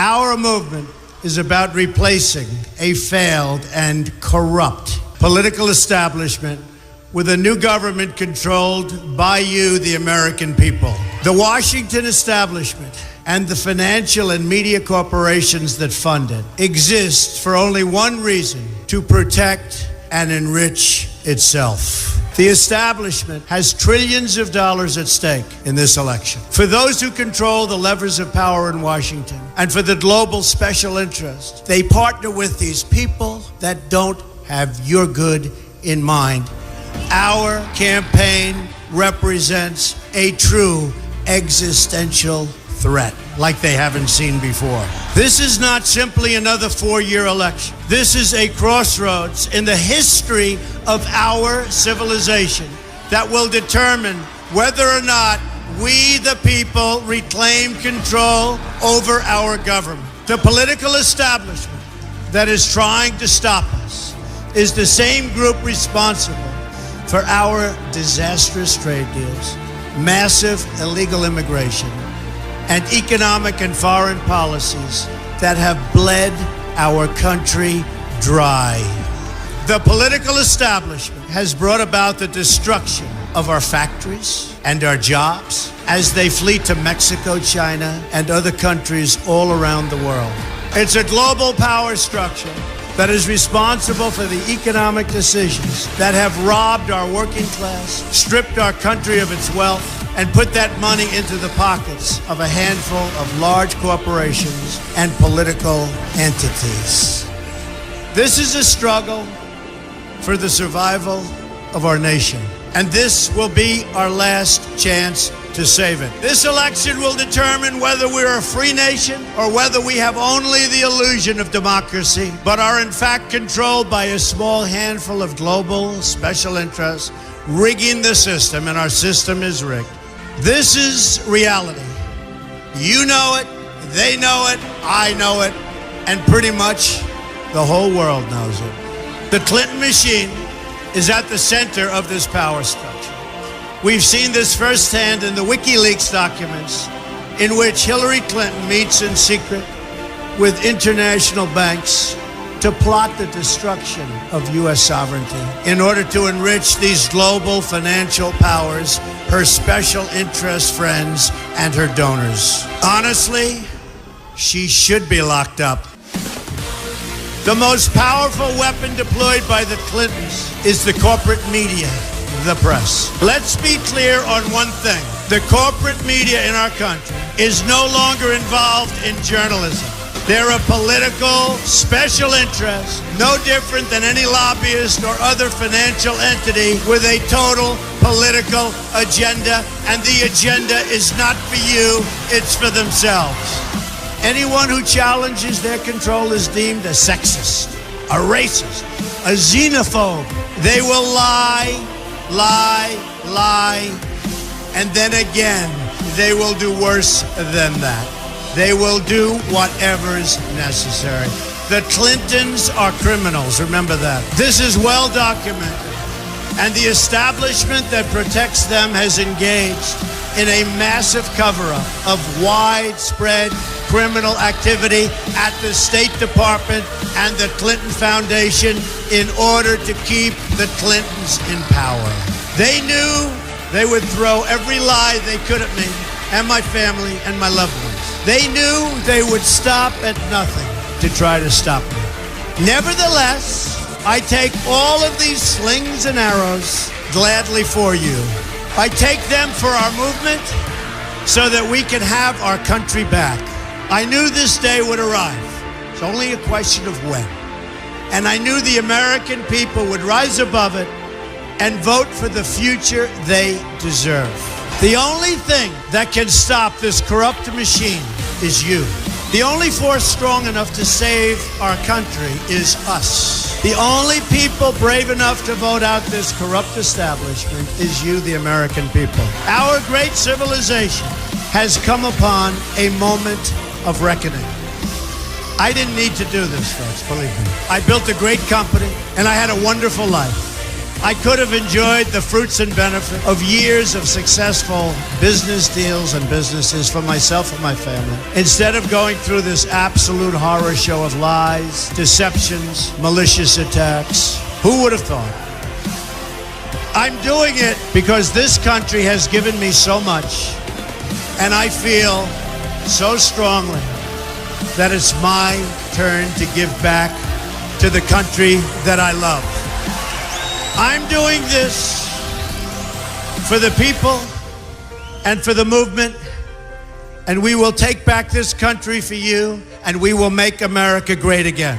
Our movement is about replacing a failed and corrupt political establishment with a new government controlled by you, the American people. The Washington establishment and the financial and media corporations that fund it exist for only one reason: to protect and enrich itself. The establishment has trillions of dollars at stake in this election. For those who control the levers of power in Washington and for the global special interest, they partner with these people that don't have your good in mind. Our campaign represents a true existential threat like they haven't seen before. This is not simply another 4-year election. This is a crossroads in the history of our civilization that will determine whether or not we, the people, reclaim control over our government. The political establishment that is trying to stop us is the same group responsible for our disastrous trade deals, massive illegal immigration, and economic and foreign policies that have bled our country dry. The political establishment has brought about the destruction of our factories and our jobs as they flee to Mexico, China, and other countries all around the world. It's a global power structure that is responsible for the economic decisions that have robbed our working class, stripped our country of its wealth, and put that money into the pockets of a handful of large corporations and political entities. This is a struggle for the survival of our nation, and this will be our last chance to save it. This election will determine whether we're a free nation or whether we have only the illusion of democracy, but are in fact controlled by a small handful of global special interests rigging the system, and our system is rigged. This is reality. You know it, they know it, I know it, and pretty much the whole world knows it. The Clinton machine is at the center of this power structure. We've seen this firsthand in the WikiLeaks documents, in which Hillary Clinton meets in secret with international banks to plot the destruction of U.S. sovereignty in order to enrich these global financial powers, her special interest friends, and her donors. Honestly, she should be locked up. The most powerful weapon deployed by the Clintons is the corporate media, the press. Let's be clear on one thing. The corporate media in our country is no longer involved in journalism. They're a political special interest, no different than any lobbyist or other financial entity with a total political agenda, and the agenda is not for you, it's for themselves. Anyone who challenges their control is deemed a sexist, a racist, a xenophobe. They will lie, and then again, they will do worse than that. They will do whatever is necessary. The Clintons are criminals, remember that. This is well documented, and the establishment that protects them has engaged in a massive cover-up of widespread criminal activity at the State Department and the Clinton Foundation in order to keep the Clintons in power. They knew they would throw every lie they could at me and my family and my loved ones. They knew they would stop at nothing to try to stop me. Nevertheless, I take all of these slings and arrows gladly for you. I take them for our movement so that we can have our country back. I knew this day would arrive. It's only a question of when. And I knew the American people would rise above it and vote for the future they deserve. The only thing that can stop this corrupt machine is you. The only force strong enough to save our country is us. The only people brave enough to vote out this corrupt establishment is you, the American people. Our great civilization has come upon a moment of reckoning. I didn't need to do this, folks, believe me. I built a great company, and I had a wonderful life. I could have enjoyed the fruits and benefit of years of successful business deals and businesses for myself and my family, instead of going through this absolute horror show of lies, deceptions, malicious attacks. Who would have thought? I'm doing it because this country has given me so much, and I feel so strongly that it's my turn to give back to the country that I love. I'm doing this for the people and for the movement, and we will take back this country for you, and we will make America great again.